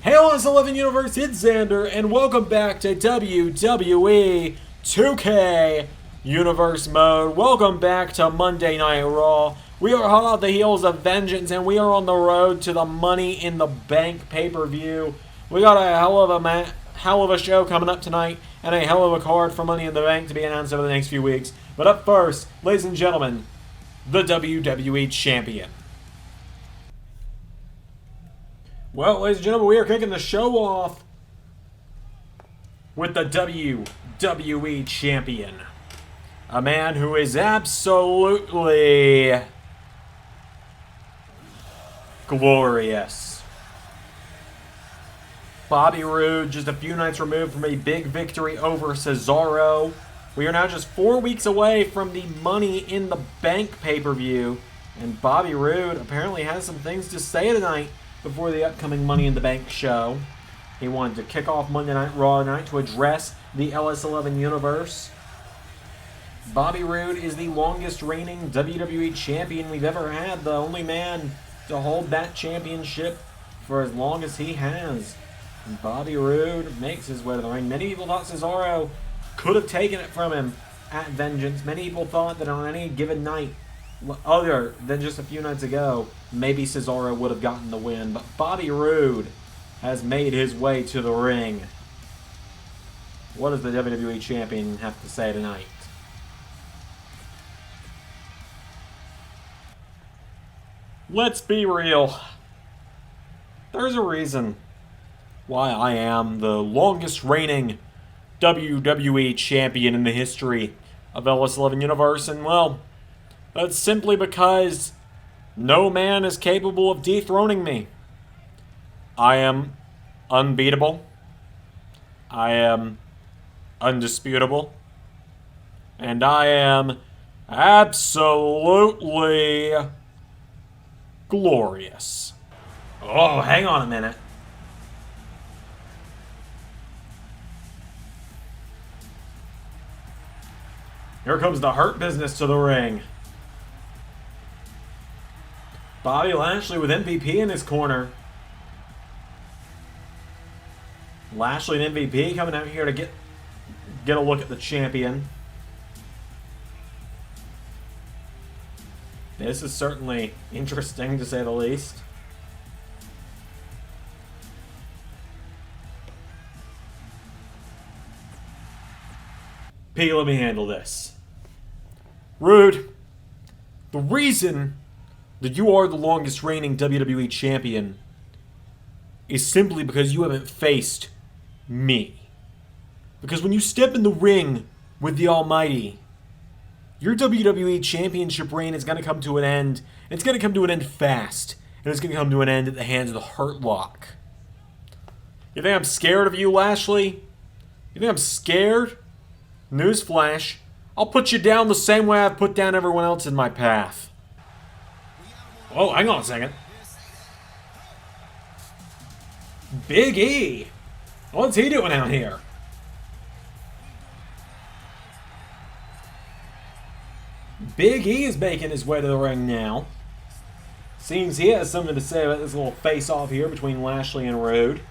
Hail us 11 Universe, it's Xander, and welcome back to WWE 2K Universe Mode. Welcome back to Monday Night Raw. We are hot off the heels of Vengeance, and we are on the road to the Money in the Bank pay-per-view. We got a hell of a show coming up tonight, and a hell of a card for Money in the Bank to be announced over the next few weeks. But up first, ladies and gentlemen, the WWE Champion. Well, ladies and gentlemen, we are kicking the show off with the WWE Champion. A man who is absolutely glorious. Bobby Roode, just a few nights removed from a big victory over Cesaro. We are now just 4 weeks away from the Money in the Bank pay-per-view. And Bobby Roode apparently has some things to say tonight before the upcoming Money in the Bank show. He wanted to kick off Monday Night Raw tonight to address the LS11 universe. Bobby Roode is the longest reigning WWE champion we've ever had, the only man to hold that championship for as long as he has. And Bobby Roode makes his way to the ring. Many people thought Cesaro could have taken it from him at Vengeance. Many people thought that on any given night, other than just a few nights ago, maybe Cesaro would have gotten the win. But Bobby Roode has made his way to the ring. What does the WWE Champion have to say tonight? Let's be real. There's a reason why I am the longest reigning WWE Champion in the history of LS11 Universe, and well, that's simply because no man is capable of dethroning me. I am unbeatable. I am undisputable. And I am absolutely glorious. Oh, hang on a minute. Here comes the Hurt Business to the ring. Bobby Lashley with MVP in his corner. Lashley and MVP coming out here to get a look at the champion. This is certainly interesting, to say the least. P, let me handle this. Roode, the reason that you are the longest reigning WWE Champion is simply because you haven't faced me. Because when you step in the ring with the Almighty, your WWE Championship reign is going to come to an end. And it's going to come to an end fast. And it's going to come to an end at the hands of the Hurt Lock. You think I'm scared of you, Lashley? You think I'm scared? Newsflash, I'll put you down the same way I've put down everyone else in my path. Oh, hang on a second. Big E. What's he doing out here? Big E is making his way to the ring now. Seems he has something to say about this little face-off here between Lashley and Roode.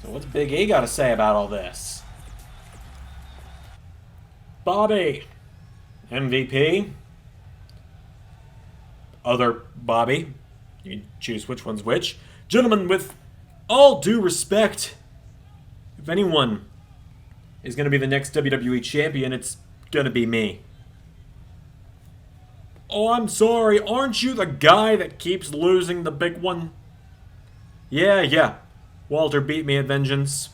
So what's Big E got to say about all this? Bobby, MVP, other Bobby, you can choose which one's which. Gentlemen, with all due respect, if anyone is going to be the next WWE Champion, it's going to be me. Oh, I'm sorry, aren't you the guy that keeps losing the big one? Yeah. Walter beat me at Vengeance.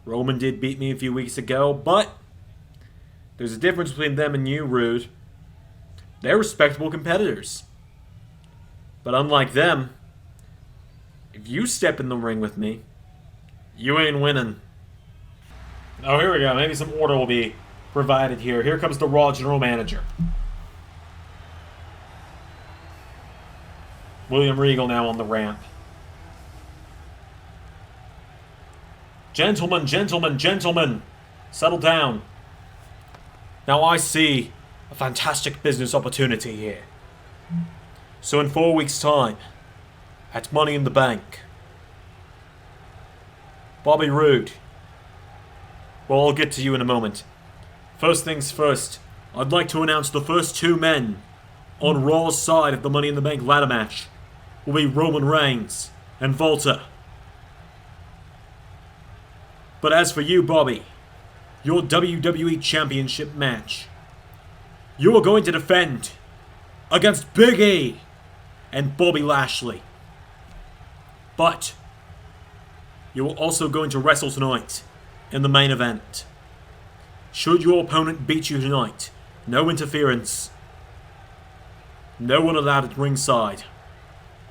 Roman did beat me a few weeks ago, but there's a difference between them and you, Roode. They're respectable competitors. But unlike them, if you step in the ring with me, you ain't winning. Oh, here we go. Maybe some order will be provided here. Here comes the Raw General Manager. William Regal now on the ramp. Gentlemen, settle down. Now I see a fantastic business opportunity here. So in 4 weeks' time, at Money in the Bank, Bobby Roode, well, I'll get to you in a moment. First things first, I'd like to announce the first two men on Raw's side of the Money in the Bank ladder match will be Roman Reigns and Volta. But as for you, Bobby, your WWE Championship match, you are going to defend against Big E and Bobby Lashley. But you are also going to wrestle tonight in the main event. Should your opponent beat you tonight, no interference, no one allowed at ringside.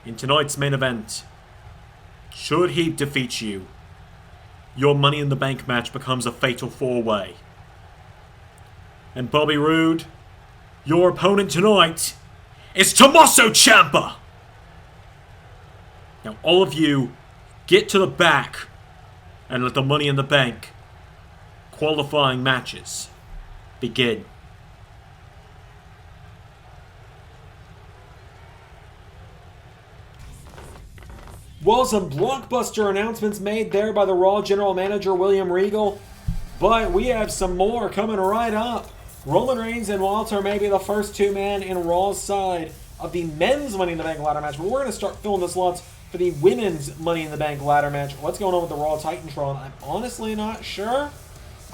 In tonight's main event, should he defeat you, your Money in the Bank match becomes a fatal four-way. And Bobby Roode, your opponent tonight is Tommaso Ciampa. Now all of you, get to the back and let the Money in the Bank qualifying matches begin. Well, some blockbuster announcements made there by the Raw General Manager William Regal, but we have some more coming right up. Roman Reigns and Walter may be the first two men in Raw's side of the men's Money in the Bank ladder match, but we're going to start filling the slots for the women's Money in the Bank ladder match. What's going on with the Raw Titantron? I'm honestly not sure.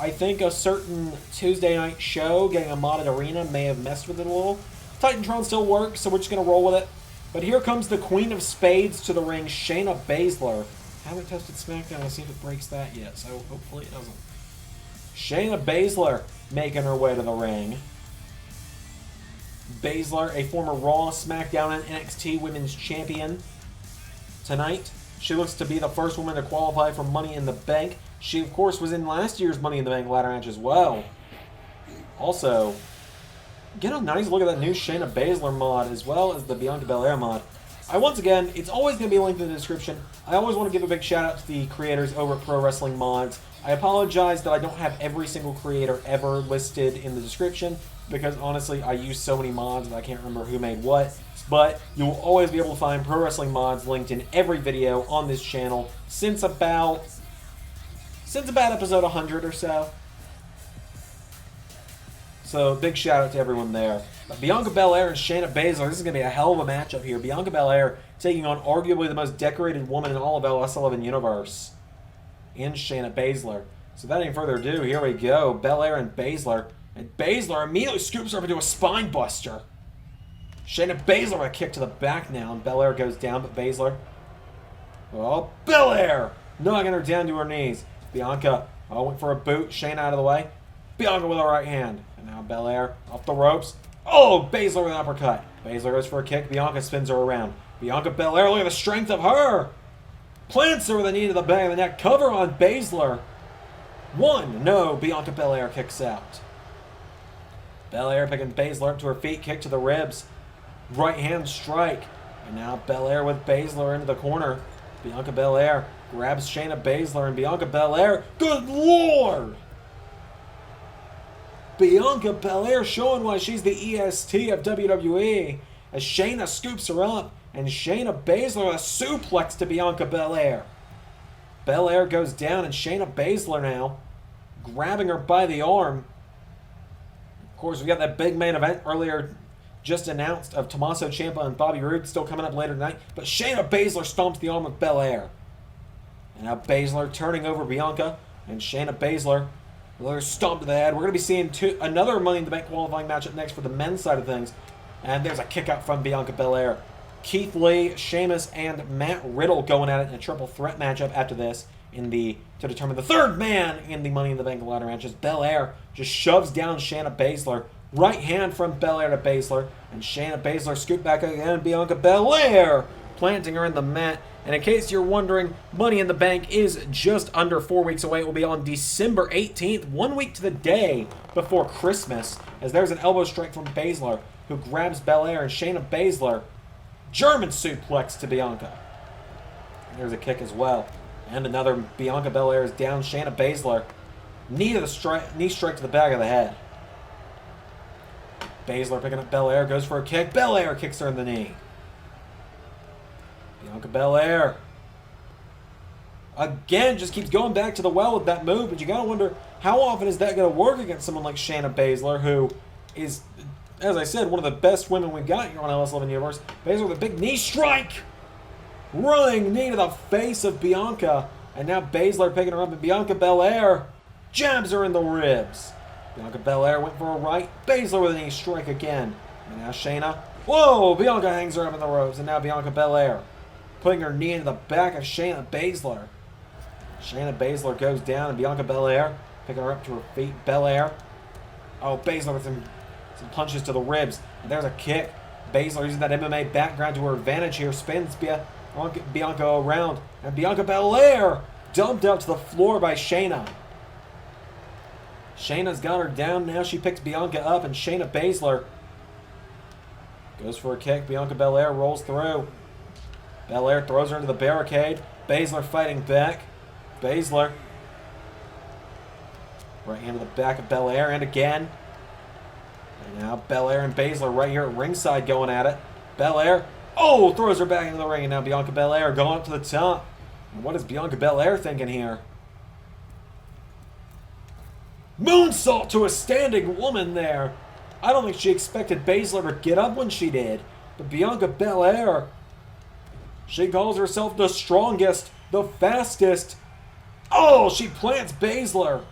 I think a certain Tuesday night show getting a modded arena may have messed with it a little. Titantron still works, so we're just going to roll with it. But here comes the Queen of Spades to the ring, Shayna Baszler. Haven't tested SmackDown to see if it breaks that yet, so hopefully it doesn't. Shayna Baszler making her way to the ring. Baszler, a former Raw, SmackDown, and NXT Women's Champion. Tonight, she looks to be the first woman to qualify for Money in the Bank. She, of course, was in last year's Money in the Bank ladder match as well. Also, get a nice look at that new Shayna Baszler mod, as well as the Bianca Belair mod. Once again, it's always going to be linked in the description. I always want to give a big shout out to the creators over at Pro Wrestling Mods. I apologize that I don't have every single creator ever listed in the description, because honestly, I use so many mods that I can't remember who made what. But you will always be able to find Pro Wrestling Mods linked in every video on this channel since about episode 100 or so. So, big shout out to everyone there. But Bianca Belair and Shayna Baszler, this is going to be a hell of a matchup here. Bianca Belair taking on arguably the most decorated woman in all of LS11 Universe, in Shayna Baszler. So, without any further ado, here we go. Belair and Baszler. And Baszler immediately scoops her up into a spine buster. Shayna Baszler with a kick to the back now, and Belair goes down, but Baszler. Oh, Belair! Knocking her down to her knees. Bianca went for a boot. Shayna out of the way. Bianca with a right hand. And now Belair off the ropes. Oh, Baszler with an uppercut. Baszler goes for a kick. Bianca spins her around. Bianca Belair, look at the strength of her. Plants her with a knee to the back of the neck. Cover on Baszler. One. No, Bianca Belair kicks out. Belair picking Baszler up to her feet. Kick to the ribs. Right hand strike. And now Belair with Baszler into the corner. Bianca Belair grabs Shayna Baszler, and Bianca Belair, good lord! Bianca Belair showing why she's the EST of WWE, as Shayna scoops her up, and Shayna Baszler a suplex to Bianca Belair. Belair goes down, and Shayna Baszler now grabbing her by the arm. Of course, we got that big main event earlier just announced of Tommaso Ciampa and Bobby Roode still coming up later tonight, but Shayna Baszler stomps the arm with Belair. And now Baszler turning over Bianca, and Shayna Baszler with her stomp to the head. We're going to be seeing another Money in the Bank qualifying matchup next for the men's side of things. And there's a kick out from Bianca Belair. Keith Lee, Sheamus, and Matt Riddle going at it in a triple threat matchup after this to determine the third man in the Money in the Bank ladder matches. Belair just shoves down Shayna Baszler. Right hand from Belair to Baszler, and Shayna Baszler scoop back again. Bianca Belair planting her in the mat. And in case you're wondering, Money in the Bank is just under 4 weeks away. It will be on December 18th, 1 week to the day before Christmas, as there's an elbow strike from Baszler, who grabs Belair, and Shayna Baszler German suplex to Bianca. And there's a kick as well. And another. Bianca Belair is down. Shayna Baszler knee strike to the back of the head. Baszler picking up Belair, goes for a kick. Belair kicks her in the knee. Bianca Belair. Again, just keeps going back to the well with that move, but you gotta wonder how often is that gonna work against someone like Shayna Baszler, who is, as I said, one of the best women we've got here on LS11 Universe. Baszler with a big knee strike! Running knee to the face of Bianca. And now Baszler picking her up, and Bianca Belair jabs her in the ribs. Bianca Belair went for a right. Baszler with a knee strike again. And now Shayna. Whoa! Bianca hangs her up in the ropes, and now Bianca Belair putting her knee into the back of Shayna Baszler. Shayna Baszler goes down, and Bianca Belair picking her up to her feet. Belair. Oh, Baszler with some punches to the ribs. And there's a kick. Baszler using that MMA background to her advantage here. Spins Bianca around. And Bianca Belair dumped out to the floor by Shayna. Shayna's got her down. Now she picks Bianca up, and Shayna Baszler goes for a kick. Bianca Belair rolls through. Belair throws her into the barricade. Baszler fighting back. Baszler. Right hand to the back of Belair, and again. And now Belair and Baszler right here at ringside going at it. Belair, oh, throws her back into the ring, and now Bianca Belair going up to the top. And what is Bianca Belair thinking here? Moonsault to a standing woman there. I don't think she expected Baszler to get up when she did. But Bianca Belair, she calls herself the strongest, the fastest. Oh, she plants Baszler.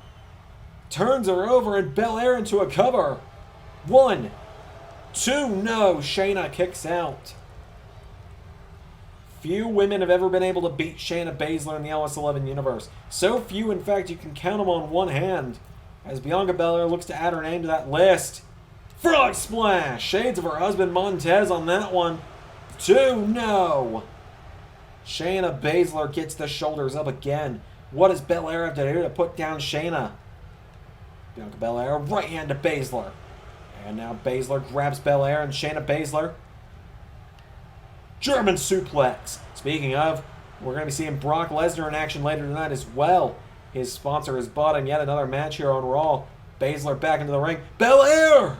Turns her over, and Belair into a cover. 1, 2, no. Shayna kicks out. Few women have ever been able to beat Shayna Baszler in the LS11 universe. So few, in fact, you can count them on one hand. As Bianca Belair looks to add her name to that list. Frog splash! Shades of her husband Montez on that one. 2, no. Shayna Baszler gets the shoulders up again. What does Belair have to do to put down Shayna? Bianca Belair, right hand to Baszler. And now Baszler grabs Belair, and Shayna Baszler. German suplex. Speaking of, we're going to be seeing Brock Lesnar in action later tonight as well. His sponsor is botting yet another match here on Raw. Baszler back into the ring. Belair!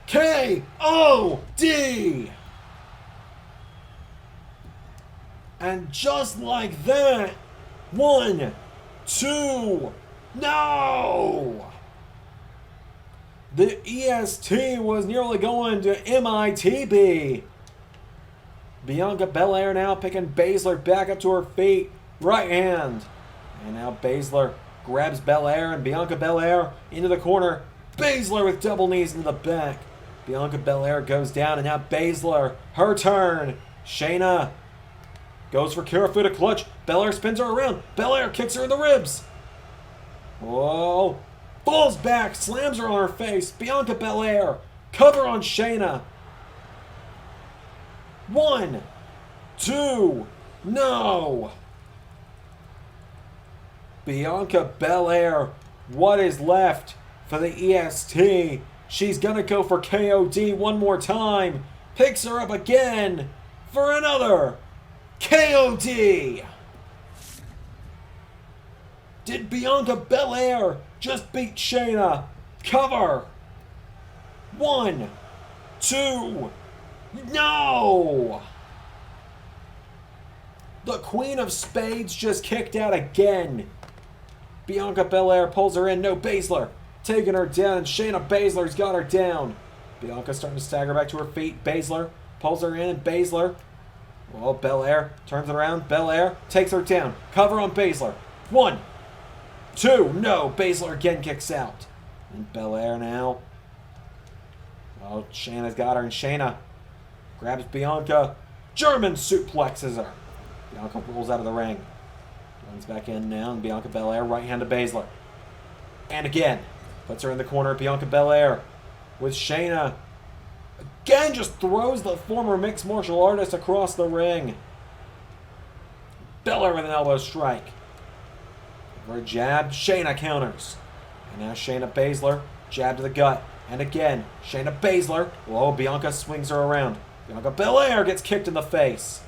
K.O.D. And just like that, 1, 2, no! The EST was nearly going to MITB. Bianca Belair now picking Baszler back up to her feet. Right hand. And now Baszler grabs Belair, and Bianca Belair into the corner. Baszler with double knees into the back. Bianca Belair goes down, and now Baszler, her turn. Shayna goes for Kirifuda clutch. Belair spins her around. Belair kicks her in the ribs. Whoa. Falls back, slams her on her face. Bianca Belair, cover on Shayna. 1, 2, no. Bianca Belair, what is left for the EST? She's gonna go for KOD one more time. Picks her up again for another KOD. Did Bianca Belair just beat Shayna? Cover. 1, 2, no! The Queen of Spades just kicked out again. Bianca Belair pulls her in. No, Baszler taking her down, and Shayna Baszler's got her down. Bianca starting to stagger back to her feet. Baszler pulls her in, and Baszler, well, Belair turns it around. Belair takes her down. Cover on Baszler. 1, 2, no. Baszler again kicks out. And Belair now. Oh, Shayna's got her, and Shayna grabs Bianca. German suplexes her. Bianca rolls out of the ring. Runs back in now, and Bianca Belair right hand to Baszler. And again, puts her in the corner. Bianca Belair with Shayna. Again, just throws the former mixed martial artist across the ring. Belair with an elbow strike. For a jab, Shayna counters. And now Shayna Baszler, jab to the gut. And again, Shayna Baszler. Whoa, Bianca swings her around. Bianca Belair gets kicked in the face.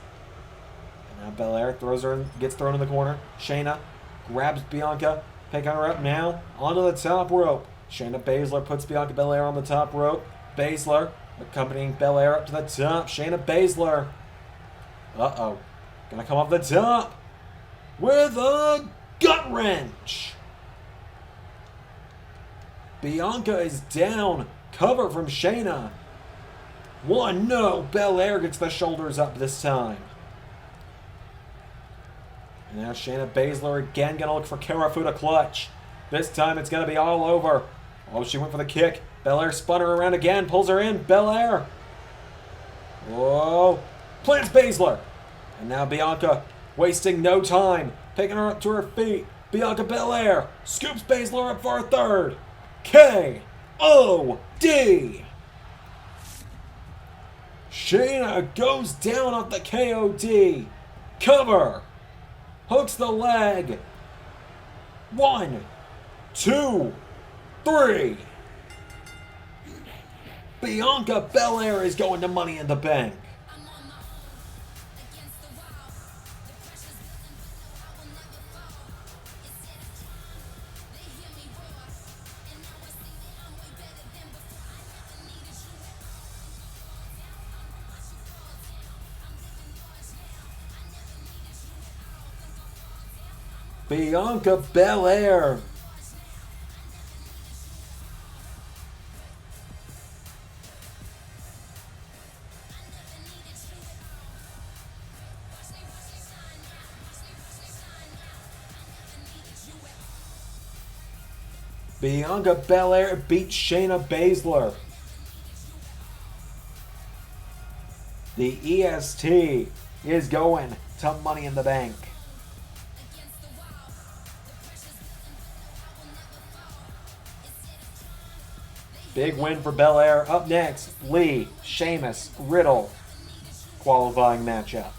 And now Belair throws her and gets thrown in the corner. Shayna grabs Bianca, picking her up now onto the top rope. Shayna Baszler puts Bianca Belair on the top rope. Baszler accompanying Belair up to the top. Shayna Baszler. Uh-oh. Gonna come off the top with a gut wrench. Bianca is down. Cover from Shayna. One, no. Belair gets the shoulders up this time. And now Shayna Baszler again gonna look for Karafuda clutch. This time it's gonna be all over. Oh, she went for the kick. Belair spun her around again, pulls her in. Belair. Whoa. Plants Baszler. And now Bianca wasting no time. Taking her up to her feet. Bianca Belair scoops Baszler up for a third. K.O.D. Shayna goes down off the K.O.D. Cover. Hooks the leg. 1, 2, 3. Bianca Belair is going to Money in the Bank. Bianca Belair. Bianca Belair beats Shayna Baszler. The EST is going to Money in the Bank. Big win for Belair. Up next, Lee, Sheamus, Riddle. Qualifying matchup.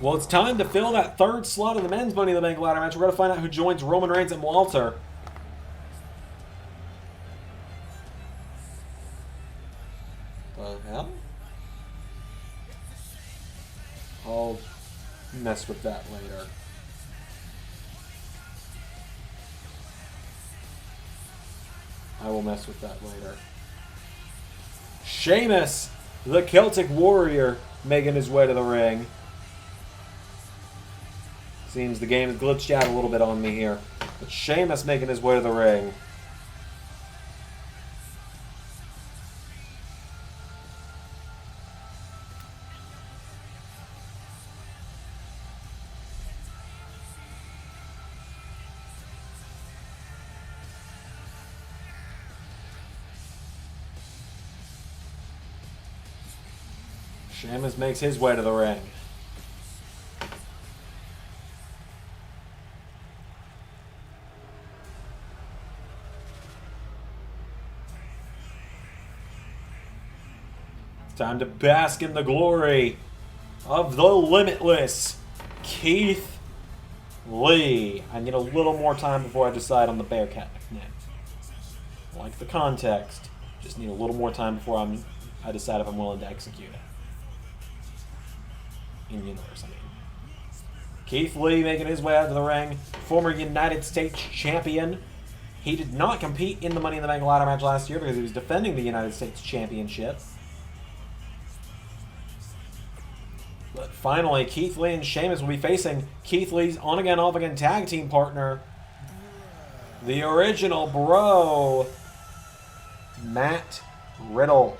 Well, it's time to fill that third slot of the men's Money in the Bank ladder match. We're going to find out who joins Roman Reigns and Walter. The hell? I'll mess with that later. I will mess with that later. Sheamus, the Celtic Warrior, making his way to the ring. Seems the game has glitched out a little bit on me here. But Sheamus making his way to the ring. Sheamus makes his way to the ring. It's time to bask in the glory of the limitless Keith Lee. I need a little more time before I decide on the Bearcat nickname. I like the context. Just need a little more time before I decide if I'm willing to execute it. In universe, I mean. Keith Lee making his way out to the ring. Former United States Champion. He did not compete in the Money in the Bank ladder match last year because he was defending the United States Championship. But finally, Keith Lee and Sheamus will be facing Keith Lee's on-again, off-again tag team partner, the original bro, Matt Riddle.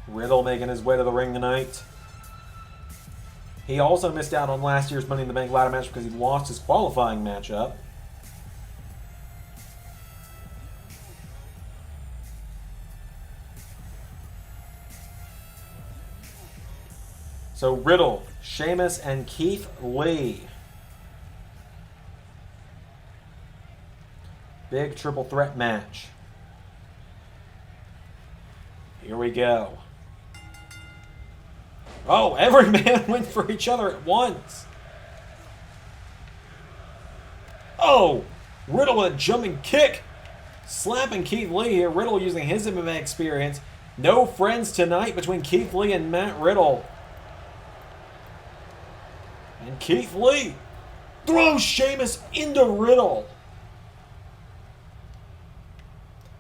Riddle making his way to the ring tonight. He also missed out on last year's Money in the Bank ladder match because he lost his qualifying matchup. So Riddle, Sheamus, and Keith Lee. Big triple threat match. Here we go. Oh, every man went for each other at once. Oh, Riddle with a jumping kick. slapping Keith Lee here. Riddle using his MMA experience. No friends tonight between Keith Lee and Matt Riddle. And Keith Lee throws Sheamus into Riddle.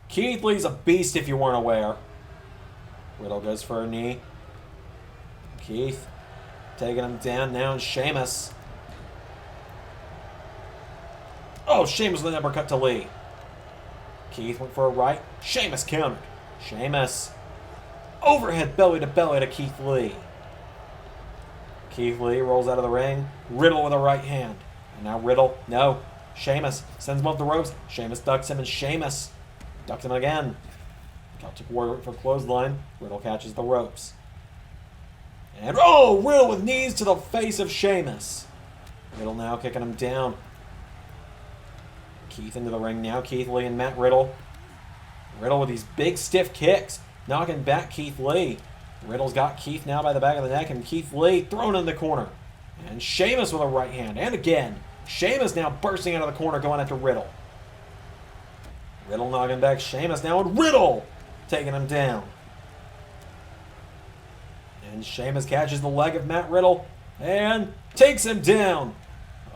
Keith Lee's a beast if you weren't aware. Riddle goes for a knee. Keith taking him down now, and Sheamus. Oh, Sheamus with an uppercut to Lee. Keith went for a right. Sheamus countered. Sheamus. Overhead belly to belly to Keith Lee. Keith Lee rolls out of the ring. Riddle with a right hand. And now Riddle. No. Sheamus sends him off the ropes. Sheamus ducks him, and Sheamus ducks him again. Celtic Warrior for clothesline. Riddle catches the ropes. And oh, Riddle with knees to the face of Sheamus. Riddle now kicking him down. Keith into the ring now. Keith Lee and Matt Riddle. Riddle with these big stiff kicks. Knocking back Keith Lee. Riddle's got Keith now by the back of the neck, and Keith Lee thrown in the corner. And Sheamus with a right hand. And again, Sheamus now bursting out of the corner going after Riddle. Riddle knocking back Sheamus now, and Riddle taking him down. And Sheamus catches the leg of Matt Riddle and takes him down.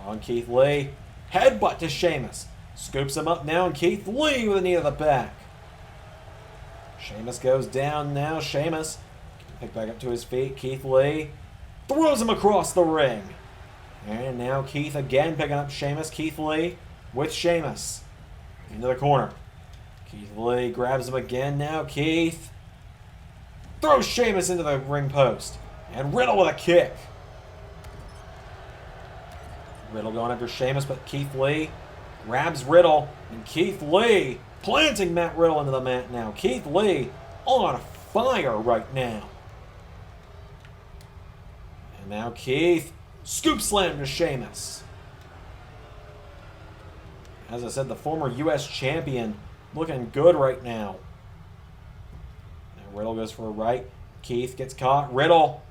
On Keith Lee. Headbutt to Sheamus. Scoops him up now, and Keith Lee with a knee to the back. Sheamus goes down now. Sheamus picked back up to his feet. Keith Lee throws him across the ring. And now Keith again picking up Sheamus. Keith Lee with Sheamus into the corner. Keith Lee grabs him again now. Keith throws Sheamus into the ring post. And Riddle with a kick. Riddle going after Sheamus, but Keith Lee grabs Riddle. And Keith Lee planting Matt Riddle into the mat now. Keith Lee on fire right now. And now Keith scoop slam to Sheamus. As I said, the former U.S. champion looking good right now. Now Riddle goes for a right. Keith gets caught. Riddle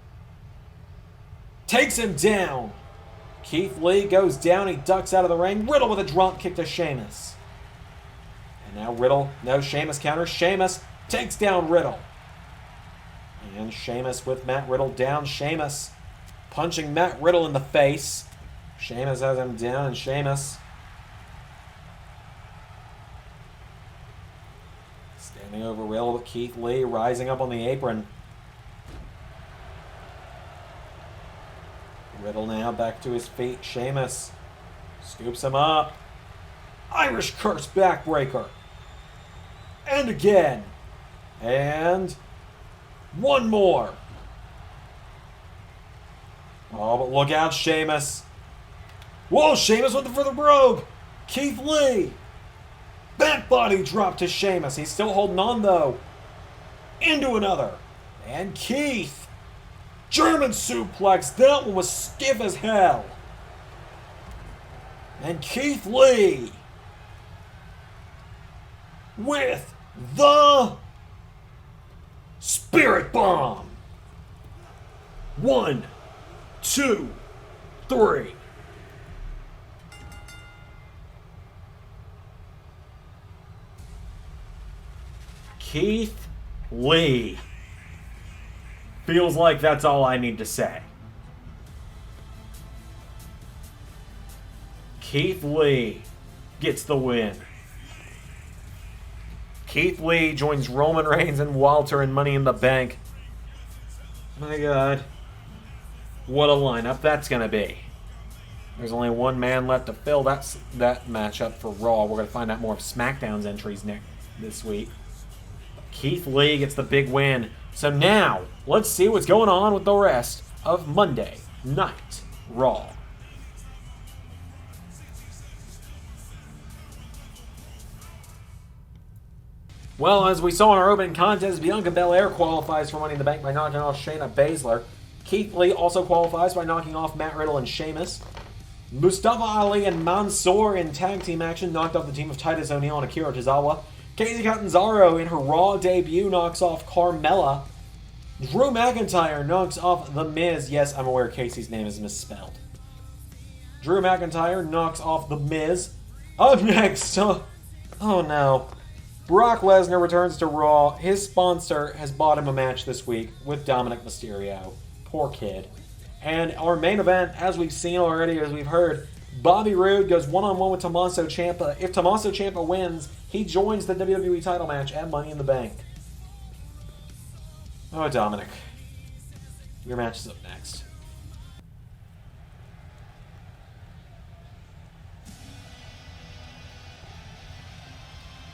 takes him down. Keith Lee goes down. He ducks out of the ring. Riddle with a drop kick to Sheamus. And now Riddle. No, Sheamus counters. Sheamus takes down Riddle. And Sheamus with Matt Riddle down. Sheamus punching Matt Riddle in the face. Sheamus has him down, and Sheamus standing over Riddle with Keith Lee rising up on the apron. Riddle now back to his feet. Sheamus scoops him up. Irish curse backbreaker. And again. And one more. Oh, but look out, Sheamus. Whoa, Sheamus went for the brogue. Keith Lee. Back body drop to Sheamus. He's still holding on, though. Into another. And Keith. German suplex. That one was stiff as hell. And Keith Lee with the Spirit Bomb. 1, 2, 3. Keith Lee. Feels like that's all I need to say. Keith Lee gets the win. Keith Lee joins Roman Reigns and Walter in Money in the Bank. My God. What a lineup that's going to be. There's only one man left to fill that matchup for Raw. We're going to find out more of SmackDown's entries this week. Keith Lee gets the big win. So now, let's see what's going on with the rest of Monday Night Raw. Well, as we saw in our opening contest, Bianca Belair qualifies for Money in the Bank by knocking off Shayna Baszler. Keith Lee also qualifies by knocking off Matt Riddle and Sheamus. Mustafa Ali and Mansoor in tag team action knocked off the team of Titus O'Neil and Akira Tozawa. Katie Catanzaro in her Raw debut knocks off Carmella. Drew McIntyre knocks off The Miz. Yes, I'm aware Casey's name is misspelled. Drew McIntyre knocks off The Miz. Up next, oh no. Brock Lesnar returns to Raw. His sponsor has bought him a match this week with Dominic Mysterio. Poor kid. And our main event, as we've seen already, as we've heard, Bobby Roode goes one-on-one with Tommaso Ciampa. If Tommaso Ciampa wins, he joins the WWE title match at Money in the Bank. Oh, Dominic. Your match is up next.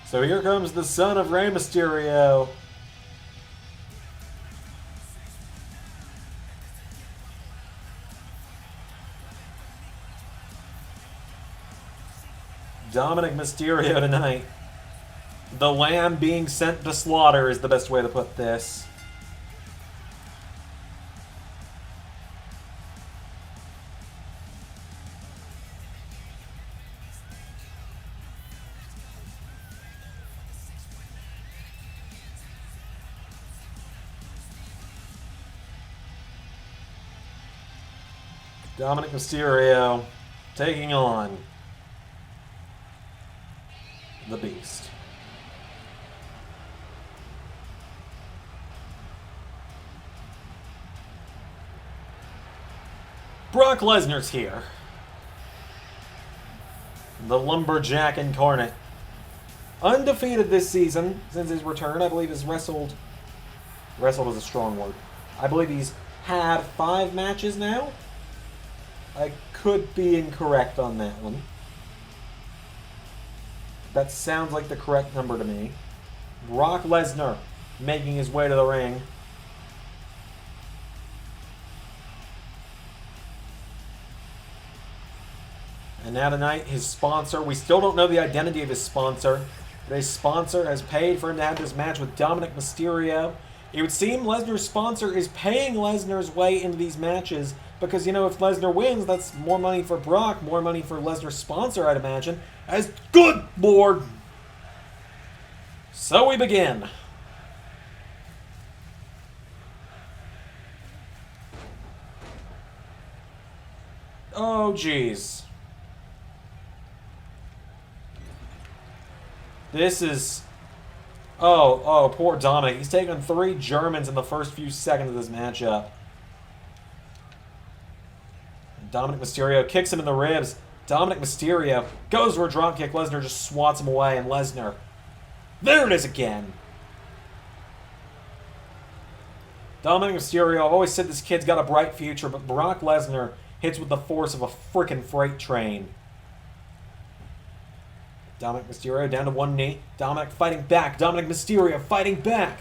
So here comes the son of Rey Mysterio. Dominic Mysterio tonight. The lamb being sent to slaughter is the best way to put this. Dominic Mysterio taking on the Beast. Brock Lesnar's here. The Lumberjack incarnate. Undefeated this season since his return. I believe he's wrestled. Wrestled is a strong word. I believe he's had 5 matches now. I could be incorrect on that one. That sounds like the correct number to me. Brock Lesnar making his way to the ring. And now tonight, his sponsor. We still don't know the identity of his sponsor. But his sponsor has paid for him to have this match with Dominic Mysterio. It would seem Lesnar's sponsor is paying Lesnar's way into these matches because, you know, if Lesnar wins, that's more money for Brock, more money for Lesnar's sponsor, I'd imagine. As good Lord. So we begin. Oh, jeez. This is... Oh, poor Dominic. He's taken 3 Germans in the first few seconds of this matchup. Dominic Mysterio kicks him in the ribs. Dominic Mysterio goes for a dropkick. Lesnar just swats him away, and Lesnar... There it is again! Dominic Mysterio, I've always said this kid's got a bright future, but Brock Lesnar hits with the force of a frickin' freight train. Dominic Mysterio down to one knee. Dominic fighting back. Dominic Mysterio fighting back.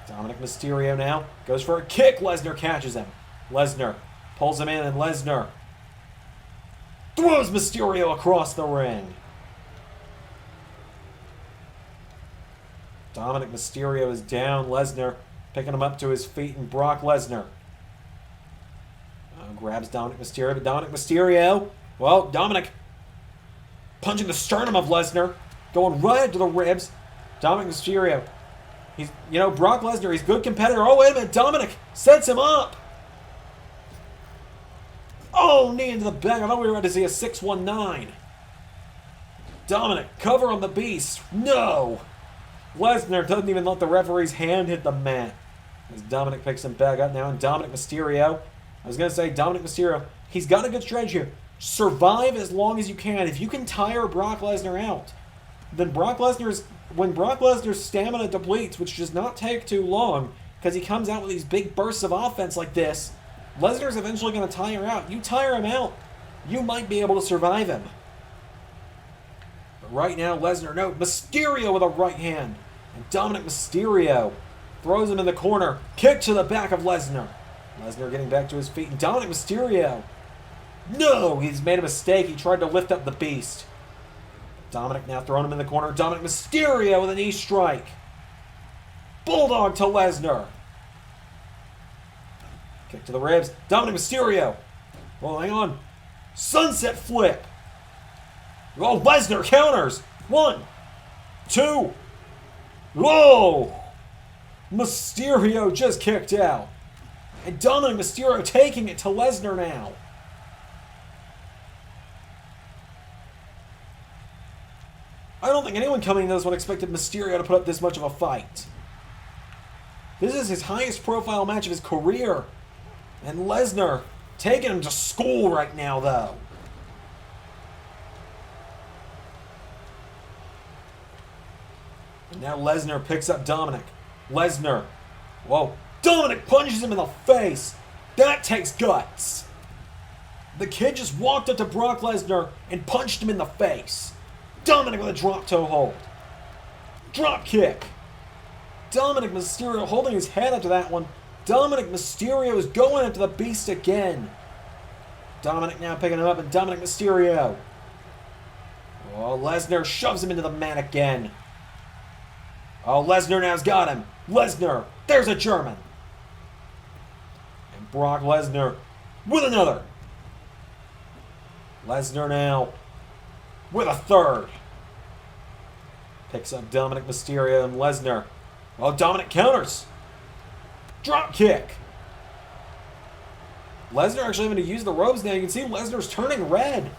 Dominic Mysterio now goes for a kick. Lesnar catches him. Lesnar pulls him in, and Lesnar throws Mysterio across the ring. Dominic Mysterio is down. Lesnar picking him up to his feet, and Brock Lesnar grabs Dominic Mysterio, but Dominic Mysterio, well, Dominic punching the sternum of Lesnar, going right into the ribs. Dominic Mysterio, Brock Lesnar, he's a good competitor. Oh, wait a minute, Dominic sets him up. Oh, knee into the back. I thought we were about to see a 619. Dominic, cover on the Beast. No. Lesnar doesn't even let the referee's hand hit the mat. As Dominic picks him back up now, and Dominic Mysterio, Dominic Mysterio, he's got a good stretch here. Survive as long as you can. If you can tire Brock Lesnar out, then when Brock Lesnar's stamina depletes, which does not take too long, because he comes out with these big bursts of offense like this, Lesnar's eventually going to tire out. You tire him out, you might be able to survive him. But right now, Mysterio with a right hand. And Dominic Mysterio throws him in the corner. Kick to the back of Lesnar. Lesnar getting back to his feet. And Dominic Mysterio. No, he's made a mistake. He tried to lift up the Beast. Dominic now throwing him in the corner. Dominic Mysterio with a knee strike. Bulldog to Lesnar. Kick to the ribs. Dominic Mysterio. Oh, hang on. Sunset flip. Oh, Lesnar counters. 1, 2. Whoa. Mysterio just kicked out. And Dominic Mysterio taking it to Lesnar now. I don't think anyone coming into this one expected Mysterio to put up this much of a fight. This is his highest profile match of his career. And Lesnar taking him to school right now, though. And now Lesnar picks up Dominic. Lesnar. Whoa. Dominic punches him in the face. That takes guts. The kid just walked up to Brock Lesnar and punched him in the face. Dominic with a drop toe hold. Drop kick. Dominic Mysterio holding his head up to that one. Dominic Mysterio is going after the Beast again. Dominic now picking him up, and Dominic Mysterio. Oh, Lesnar shoves him into the mat again. Oh, Lesnar now's got him. Lesnar, there's a German. And Brock Lesnar with another. Lesnar now with a third. Picks up Dominic Mysterio and Lesnar. Oh, Dominic counters. Drop kick. Lesnar actually having to use the ropes now. You can see Lesnar's turning red.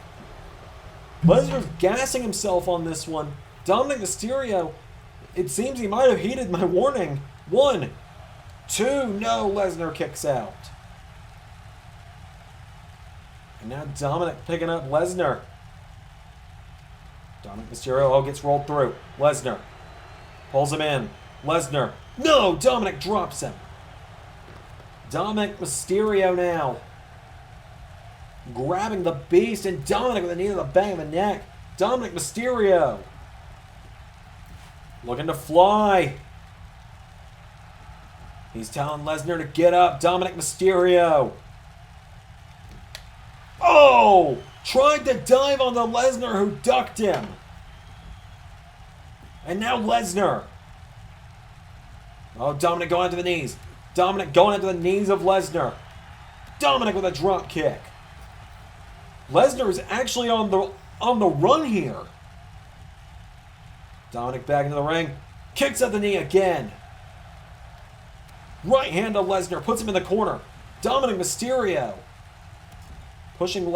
Lesnar's gassing himself on this one. Dominic Mysterio, it seems he might have heeded my warning. 1, 2, no, Lesnar kicks out. And now Dominic picking up Lesnar. Dominic Mysterio, gets rolled through. Lesnar pulls him in. Lesnar, no, Dominic drops him. Dominic Mysterio now grabbing the Beast, and Dominic with a knee to the back of the neck. Dominic Mysterio looking to fly. He's telling Lesnar to get up. Dominic Mysterio. Oh! Tried to dive on the Lesnar, who ducked him. And now Lesnar. Oh, Dominic going to the knees. Dominic going into the knees of Lesnar. Dominic with a drop kick. Lesnar is actually on the run here. Dominic back into the ring. Kicks at the knee again. Right hand to Lesnar. Puts him in the corner. Dominic Mysterio. Pushing him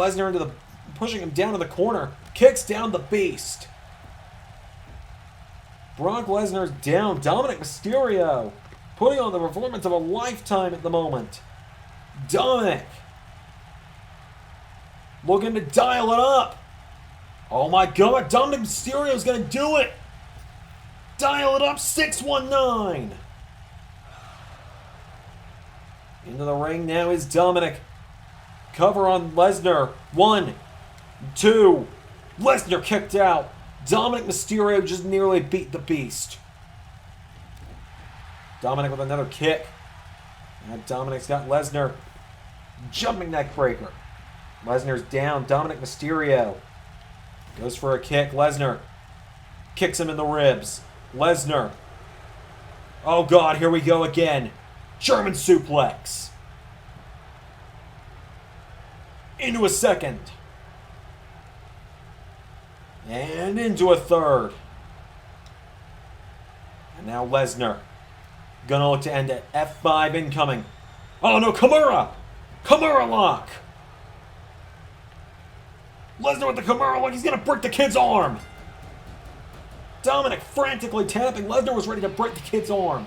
down to the corner. Kicks down the Beast. Brock Lesnar's down. Dominic Mysterio putting on the performance of a lifetime at the moment. Dominic looking to dial it up. Oh my God, Dominic Mysterio's going to do it. Dial it up, 619. Into the ring now is Dominic. Cover on Lesnar. 1, 2. Lesnar kicked out. Dominic Mysterio just nearly beat the Beast. Dominic with another kick. And Dominic's got Lesnar. Jumping neck breaker. Lesnar's down. Dominic Mysterio goes for a kick. Lesnar kicks him in the ribs. Lesnar. Oh God, here we go again. German suplex. Into a second. And into a third. And now Lesnar gonna look to end it. F5 incoming. Oh no, Kimura! Kimura lock! Lesnar with the Kimura lock. He's gonna break the kid's arm. Dominic frantically tapping. Lesnar was ready to break the kid's arm.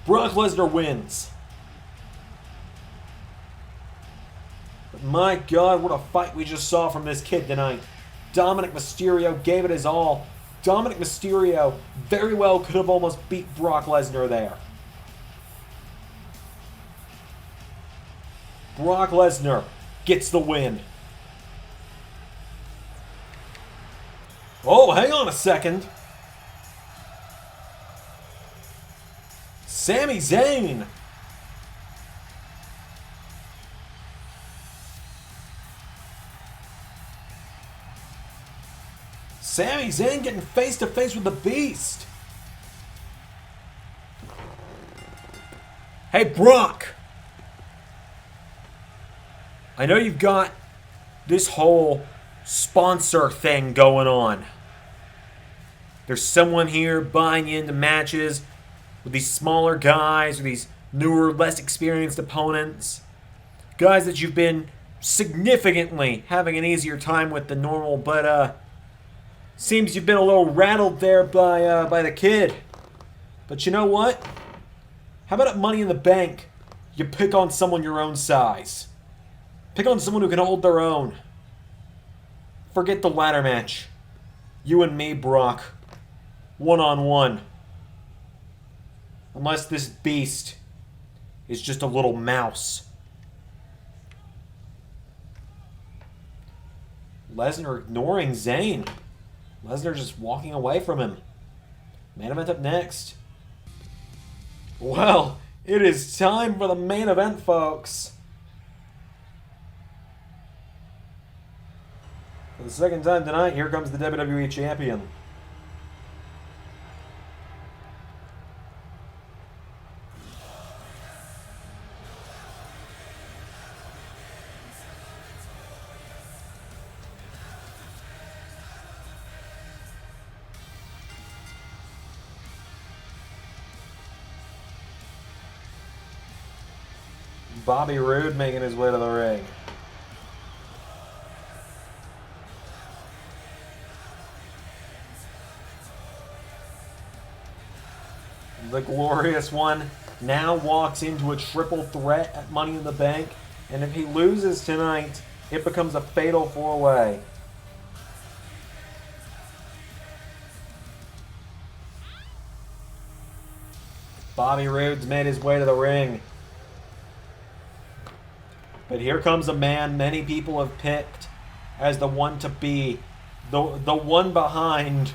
Brock Lesnar wins. But my God, what a fight we just saw from this kid tonight. Dominic Mysterio gave it his all. Dominic Mysterio very well could have almost beat Brock Lesnar there. Brock Lesnar gets the win. Oh, hang on a second. Sami Zayn. Sami Zayn getting face to face with the Beast. Hey, Brock. I know you've got this whole sponsor thing going on. There's someone here buying you into matches with these smaller guys, or these newer, less experienced opponents. Guys that you've been significantly having an easier time with than normal, but Seems you've been a little rattled there by the kid. But you know what? How about at Money in the Bank, you pick on someone your own size. Pick on someone who can hold their own. Forget the ladder match. You and me, Brock. One-on-one. Unless this beast is just a little mouse. Lesnar ignoring Zayn. Lesnar just walking away from him. Main event up next. Well, it is time for the main event, folks. For the second time tonight, here comes the WWE Champion. Bobby Roode making his way to the ring. The Glorious One now walks into a triple threat at Money in the Bank, and if he loses tonight, it becomes a fatal four-way. Bobby Roode's made his way to the ring. But here comes a man many people have picked as the one to be, the one behind,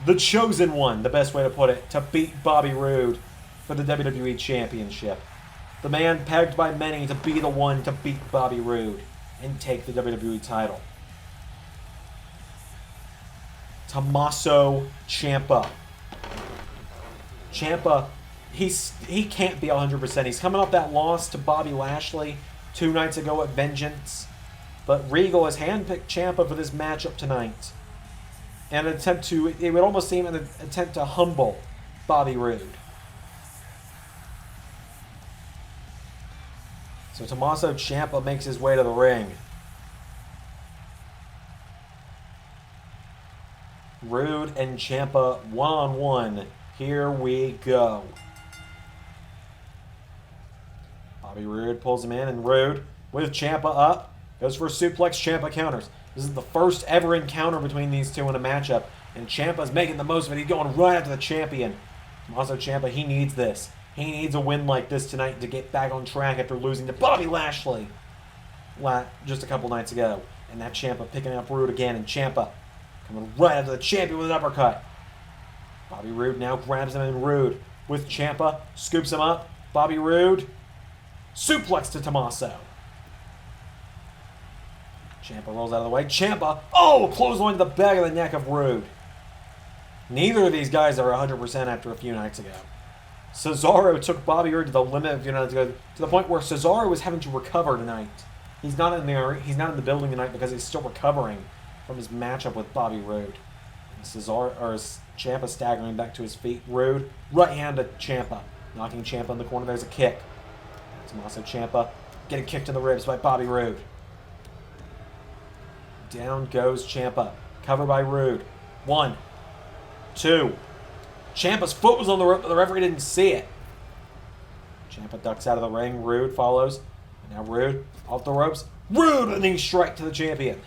the chosen one, the best way to put it, to beat Bobby Roode for the WWE Championship. The man pegged by many to be the one to beat Bobby Roode and take the WWE title. Tommaso Ciampa. Ciampa, he can't be 100%. He's coming off that loss to Bobby Lashley 2 nights ago at Vengeance. But Regal has handpicked Ciampa for this matchup tonight. And it would almost seem an attempt to humble Bobby Roode. So Tommaso Ciampa makes his way to the ring. Roode and Ciampa one-on-one. Here we go. Bobby Roode pulls him in, and Roode, with Ciampa up, goes for a suplex. Ciampa counters. This is the first ever encounter between these two in a matchup, and Ciampa's making the most of it. He's going right after the champion. Tommaso Ciampa, he needs this. He needs a win like this tonight to get back on track after losing to Bobby Lashley just a couple nights ago. And that Ciampa picking up Roode again, and Ciampa coming right after the champion with an uppercut. Bobby Roode now grabs him, and Roode with Ciampa, scoops him up. Bobby Roode, suplex to Tommaso. Ciampa rolls out of the way. Ciampa, clothesline to the back of the neck of Roode. Neither of these guys are 100% after a few nights ago. Cesaro took Bobby Roode to the limit a few nights ago, to the point where Cesaro was having to recover tonight. He's not in the building tonight because he's still recovering from his matchup with Bobby Roode. Ciampa staggering back to his feet. Roode, right hand to Ciampa, knocking Ciampa in the corner. There's a kick. Tommaso Ciampa getting kicked in the ribs by Bobby Roode. Down goes Ciampa. Cover by Roode. 1, 2. Ciampa's foot was on the rope, but the referee didn't see it. Ciampa ducks out of the ring. Roode follows. And now Roode off the ropes. Roode, a knee strike to the champion.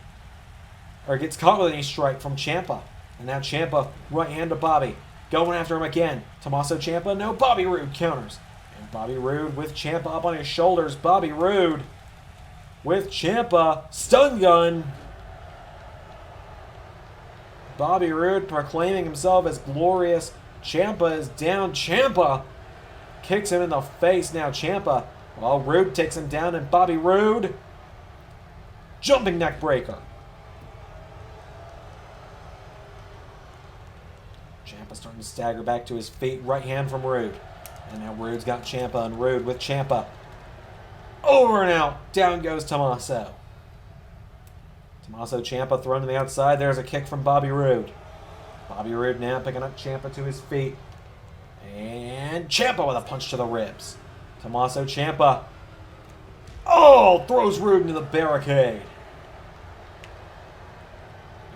Or gets caught with a knee strike from Ciampa. And now Ciampa, right hand to Bobby. Going after him again. Tommaso Ciampa, no. Bobby Roode counters. And Bobby Roode with Ciampa up on his shoulders. Bobby Roode with Ciampa. Stun gun. Bobby Roode proclaiming himself as glorious. Ciampa is down. Ciampa kicks him in the face. Now Ciampa, while Roode takes him down, and Bobby Roode, jumping neck breaker. Ciampa starting to stagger back to his feet. Right hand from Roode. And now Roode's got Ciampa, and Roode with Ciampa. Over and out. Down goes Tommaso. Tommaso Ciampa thrown to the outside. There's a kick from Bobby Roode. Bobby Roode now picking up Ciampa to his feet. And Ciampa with a punch to the ribs. Tommaso Ciampa. Throws Roode into the barricade.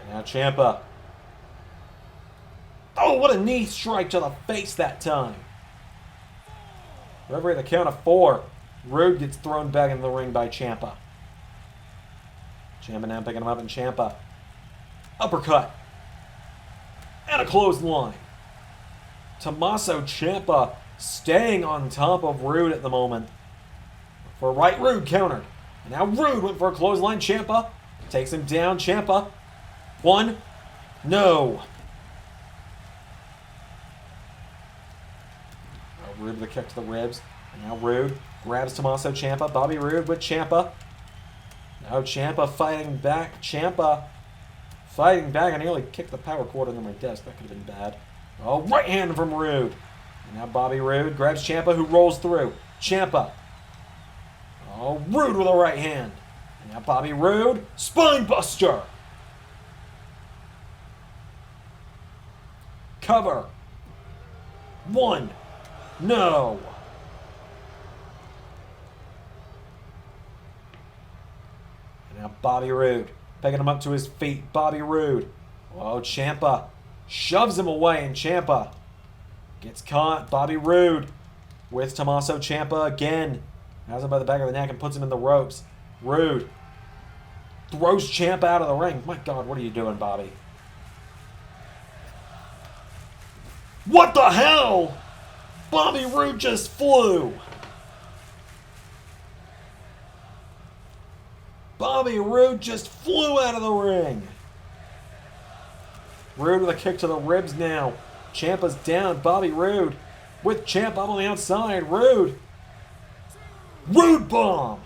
And now Now Ciampa. Oh, what a knee strike to the face that time. Referee at the count of 4. Roode gets thrown back into the ring by Ciampa. Ciampa now picking him up, and Ciampa. Uppercut. And a clothesline. Tommaso Ciampa staying on top of Roode at the moment. For a right, Roode countered. And now Roode went for a clothesline. Ciampa takes him down. Ciampa. 1. No. Roode with a kick to the ribs. And now Roode grabs Tommaso Ciampa. Bobby Roode with Ciampa. Now Ciampa fighting back. Ciampa fighting back. I nearly kicked the power cord under my desk. That could have been bad. Oh, right hand from Roode. And now Bobby Roode grabs Ciampa, who rolls through. Ciampa. Oh, Roode with a right hand. And now Bobby Roode. Spine buster. Cover. 1. No. And now Bobby Roode picking him up to his feet. Bobby Roode. Oh, Ciampa shoves him away, and Ciampa gets caught. Bobby Roode with Tommaso Ciampa again. Has him by the back of the neck and puts him in the ropes. Roode throws Ciampa out of the ring. My God, what are you doing, Bobby? What the hell? Bobby Roode just flew. Bobby Roode just flew out of the ring. Roode with a kick to the ribs now. Ciampa's down. Bobby Roode with Ciampa on the outside. Roode bomb.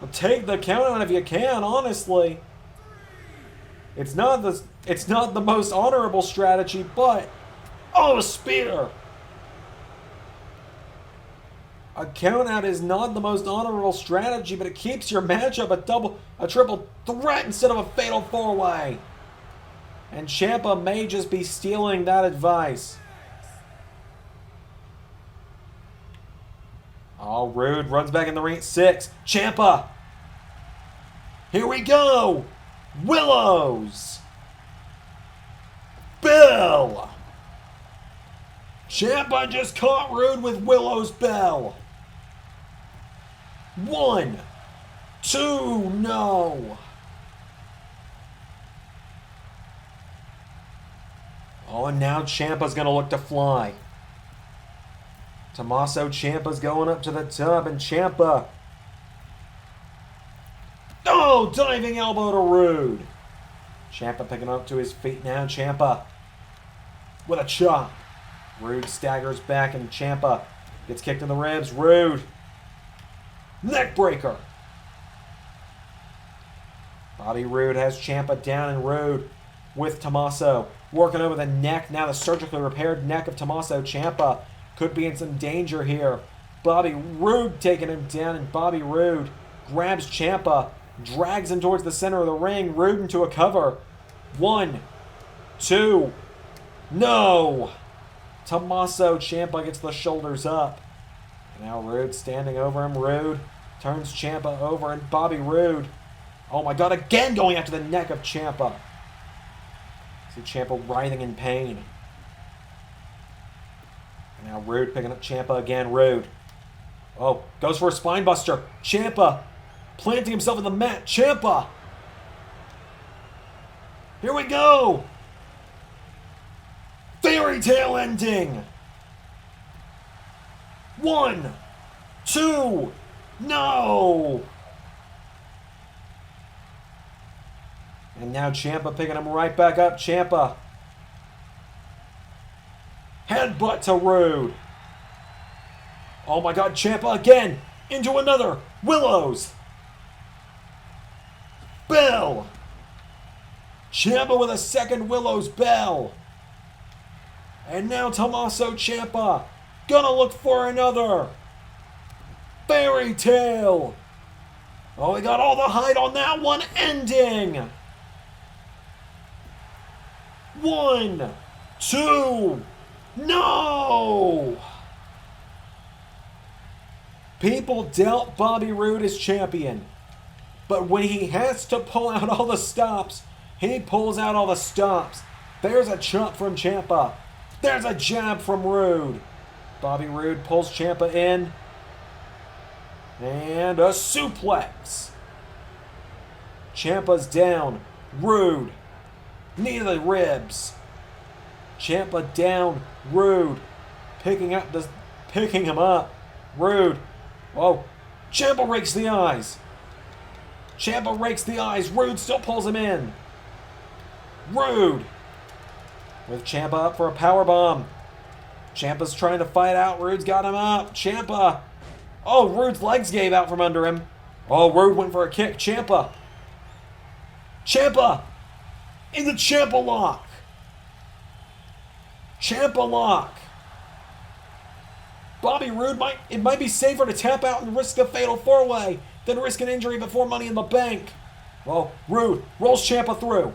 Well, take the count out if you can, honestly. It's not the most honorable strategy, but oh, a spear. A count out is not the most honorable strategy, but it keeps your matchup a triple threat instead of a fatal 4-way. And Ciampa may just be stealing that advice. Oh, Roode runs back in the ring at 6. Ciampa. Here we go. Willows. Bell. Ciampa just caught Roode with Willow's Bell. 1, 2, no. Oh, and now Ciampa's going to look to fly. Tommaso Ciampa's going up to the top, and Ciampa. Oh, diving elbow to Roode. Ciampa picking up to his feet now. Ciampa with a chop. Roode staggers back, and Ciampa gets kicked in the ribs. Roode. Neckbreaker. Bobby Roode has Ciampa down, and Roode with Tommaso working over the neck. Now the surgically repaired neck of Tommaso Ciampa could be in some danger here. Bobby Roode taking him down, and Bobby Roode grabs Ciampa, drags him towards the center of the ring. Roode into a cover. 1, 2, no. Tommaso Ciampa gets the shoulders up. Now Roode standing over him. Roode turns Ciampa over, and Bobby Roode, oh my God, again going after the neck of Ciampa. See Ciampa writhing in pain. And now Roode picking up Ciampa again. Roode. Oh, goes for a spine buster. Ciampa planting himself in the mat. Ciampa. Here we go. Fairy tale ending. 1, 2, no. And now Ciampa picking him right back up. Ciampa. Headbutt to Roode. Oh my God, Ciampa again into another. Willows. Bell. Ciampa with a second Willows Bell. And now Tommaso Ciampa gonna look for another. Fairy tale. Oh, we got all the height on that one. Ending. 1, 2, no. People doubt Bobby Roode as champion, but when he has to pull out all the stops, He pulls out all the stops. There's a chop from Ciampa. There's a jab from Roode. Bobby Roode pulls Ciampa in. And a suplex. Ciampa's down. Roode. Knee to the ribs. Ciampa down. Roode. Picking him up. Roode. Oh. Ciampa rakes the eyes. Ciampa rakes the eyes. Roode still pulls him in. Roode. With Ciampa up for a powerbomb. Ciampa's trying to fight out. Roode's got him up. Ciampa. Oh, Roode's legs gave out from under him. Oh, Roode went for a kick. Ciampa. Ciampa. In the Ciampa lock. Ciampa lock. Bobby Roode it might be safer to tap out and risk a fatal four-way than risk an injury before Money in the Bank. Well, Roode rolls Ciampa through.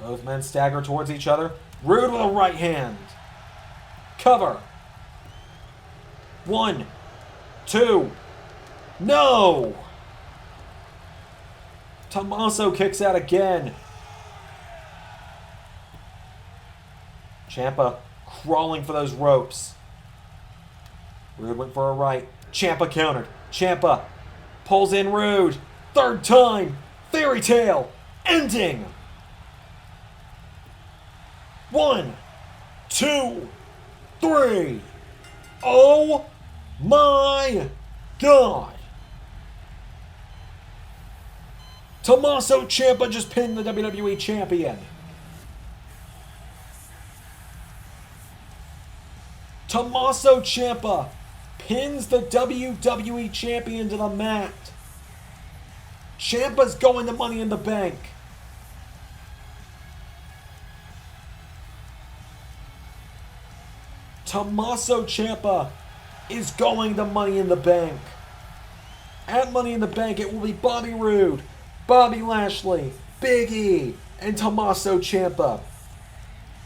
Both men stagger towards each other. Roode with a right hand. Cover. 1, 2. No! Tommaso kicks out again. Ciampa crawling for those ropes. Roode went for a right. Ciampa countered. Ciampa pulls in Roode. Third time. Fairy tale. Ending. 1, 2, 3. Oh my God. Tommaso Ciampa just pinned the WWE Champion. Tommaso Ciampa pins the WWE Champion to the mat. Ciampa's going to Money in the Bank. Tommaso Ciampa is going to Money in the Bank. At Money in the Bank, it will be Bobby Roode, Bobby Lashley, Big E, and Tommaso Ciampa.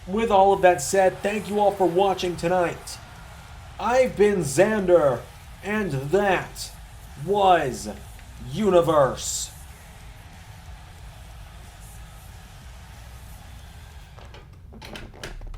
With all of that said, thank you all for watching tonight. I've been Xander, and that was Universe.